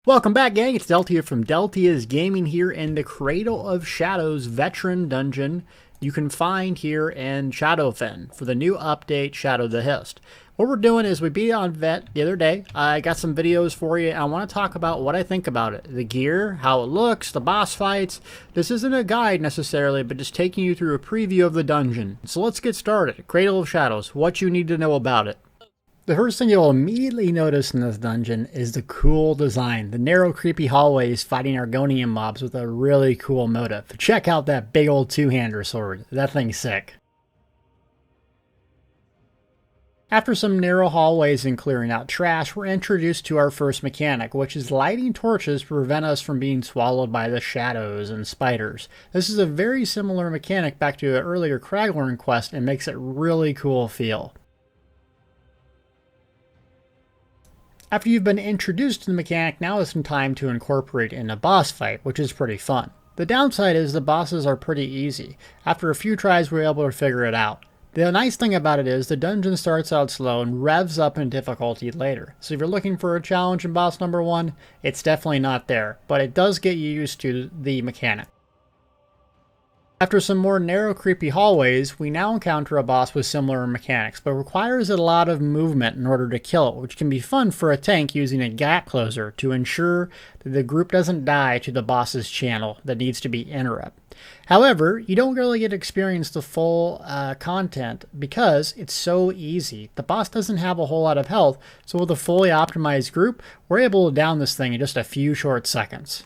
Welcome back, gang. It's Deltia from Deltia's Gaming here in the Cradle of Shadows veteran dungeon you can find here in Shadowfen for the new update, Shadow the Hist. What we're doing is we beat on Vet the other day. I got some videos for you, and I want to talk about what I think about it. The gear, how it looks, the boss fights. This isn't a guide necessarily, but just taking you through a preview of the dungeon. So let's get started. Cradle of Shadows, what you need to know about it. The first thing you'll immediately notice in this dungeon is the cool design. The narrow, creepy hallways fighting Argonian mobs with a really cool motive. Check out that big old two-hander sword. That thing's sick. After some narrow hallways and clearing out trash, we're introduced to our first mechanic, which is lighting torches to prevent us from being swallowed by the shadows and spiders. This is a very similar mechanic back to an earlier Cradle quest and makes it really cool feel. After you've been introduced to the mechanic, now is some time to incorporate in a boss fight, which is pretty fun. The downside is the bosses are pretty easy. After a few tries, we're able to figure it out. The nice thing about it is the dungeon starts out slow and revs up in difficulty later. So if you're looking for a challenge in boss number 1, it's definitely not there, but it does get you used to the mechanic. After some more narrow, creepy hallways, we now encounter a boss with similar mechanics, but requires a lot of movement in order to kill it, which can be fun for a tank using a gap closer to ensure that the group doesn't die to the boss's channel that needs to be interrupted. However, you don't really get to experience the full content because it's so easy. The boss doesn't have a whole lot of health, so with a fully optimized group, we're able to down this thing in just a few short seconds.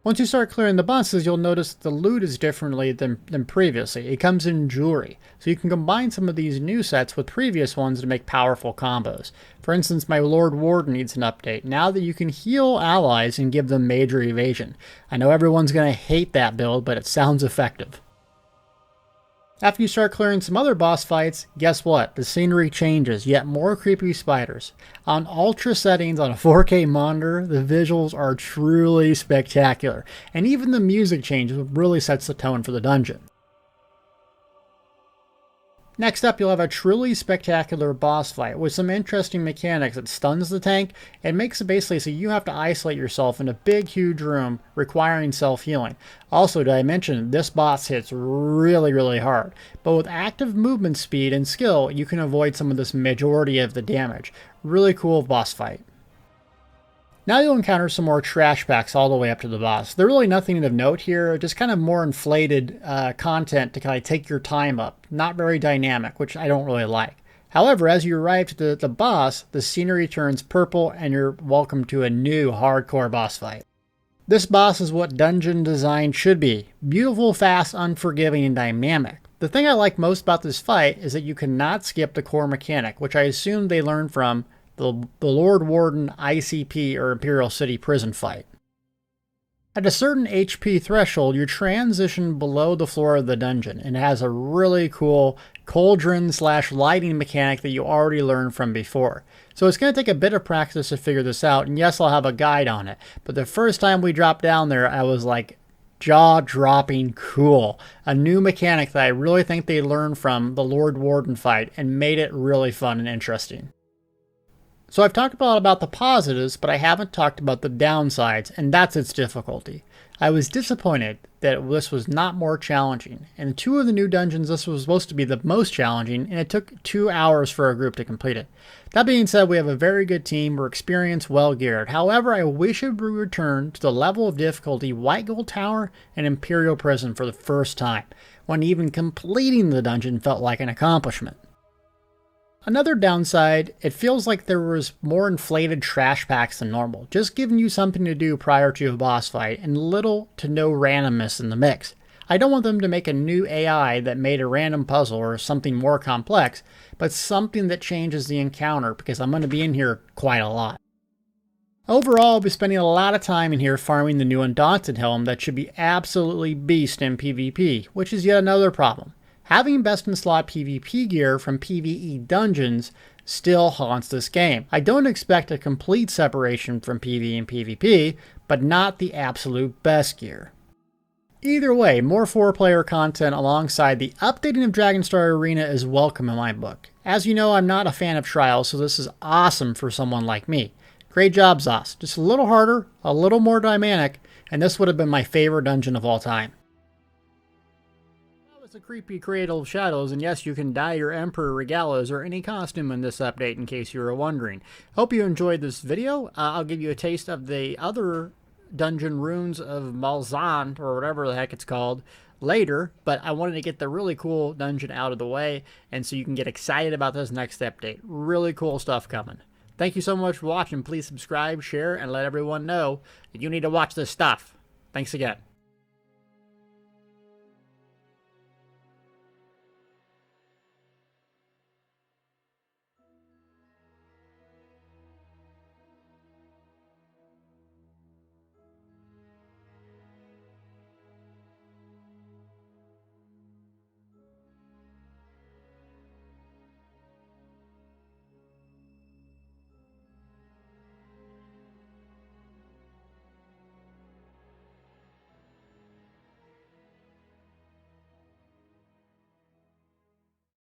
Once you start clearing the bosses, you'll notice that the loot is differently than previously. It comes in jewelry, so you can combine some of these new sets with previous ones to make powerful combos. For instance, my Lord Warden needs an update, now that you can heal allies and give them major evasion. I know everyone's going to hate that build, but it sounds effective. After you start clearing some other boss fights, guess what? The scenery changes, yet more creepy spiders. On ultra settings on a 4K monitor, the visuals are truly spectacular, and even the music changes really sets the tone for the dungeon. Next up, you'll have a truly spectacular boss fight with some interesting mechanics that stuns the tank and makes it basically so you have to isolate yourself in a big, huge room requiring self-healing. Also, did I mention, this boss hits really hard, but with active movement speed and skill, you can avoid some of this majority of the damage. Really cool boss fight. Now you'll encounter some more trash packs all the way up to the boss. They're really nothing of note here, just kind of more inflated content to kind of take your time up. Not very dynamic, which I don't really like. However, as you arrive to the boss, the scenery turns purple and you're welcome to a new hardcore boss fight. This boss is what dungeon design should be. Beautiful, fast, unforgiving, and dynamic. The thing I like most about this fight is that you cannot skip the core mechanic, which I assume they learned from the Lord Warden ICP or Imperial City prison fight. At a certain HP threshold, you transition below the floor of the dungeon, and it has a really cool cauldron/lighting mechanic that you already learned from before. So it's going to take a bit of practice to figure this out, and yes, I'll have a guide on it. But the first time we dropped down there, I was like, jaw-dropping cool. A new mechanic that I really think they learned from the Lord Warden fight and made it really fun and interesting. So I've talked about the positives, but I haven't talked about the downsides, and that's its difficulty. I was disappointed that this was not more challenging. In 2 of the new dungeons, this was supposed to be the most challenging, and it took 2 hours for a group to complete it. That being said, we have a very good team, we're experienced, well-geared. However, I wish it would return to the level of difficulty White Gold Tower and Imperial Prison for the first time, when even completing the dungeon felt like an accomplishment. Another downside, it feels like there was more inflated trash packs than normal, just giving you something to do prior to a boss fight and little to no randomness in the mix. I don't want them to make a new AI that made a random puzzle or something more complex, but something that changes the encounter because I'm going to be in here quite a lot. Overall, I'll be spending a lot of time in here farming the new Undaunted helm that should be absolutely beast in PvP, which is yet another problem. Having best-in-slot PvP gear from PvE dungeons still haunts this game. I don't expect a complete separation from PvE and PvP, but not the absolute best gear. Either way, more 4-player content alongside the updating of Dragonstar Arena is welcome in my book. As you know, I'm not a fan of trials, so this is awesome for someone like me. Great job, Zos. Just a little harder, a little more dynamic, and this would have been my favorite dungeon of all time. That was a creepy Cradle of Shadows, and yes, you can dye your Emperor Regalas or any costume in this update in case you were wondering. Hope you enjoyed this video. I'll give you a taste of the other dungeon runes of Malzahn, or whatever the heck it's called, later, but I wanted to get the really cool dungeon out of the way, and so you can get excited about this next update. Really cool stuff coming. Thank you so much for watching. Please subscribe, share, and let everyone know that you need to watch this stuff. Thanks again.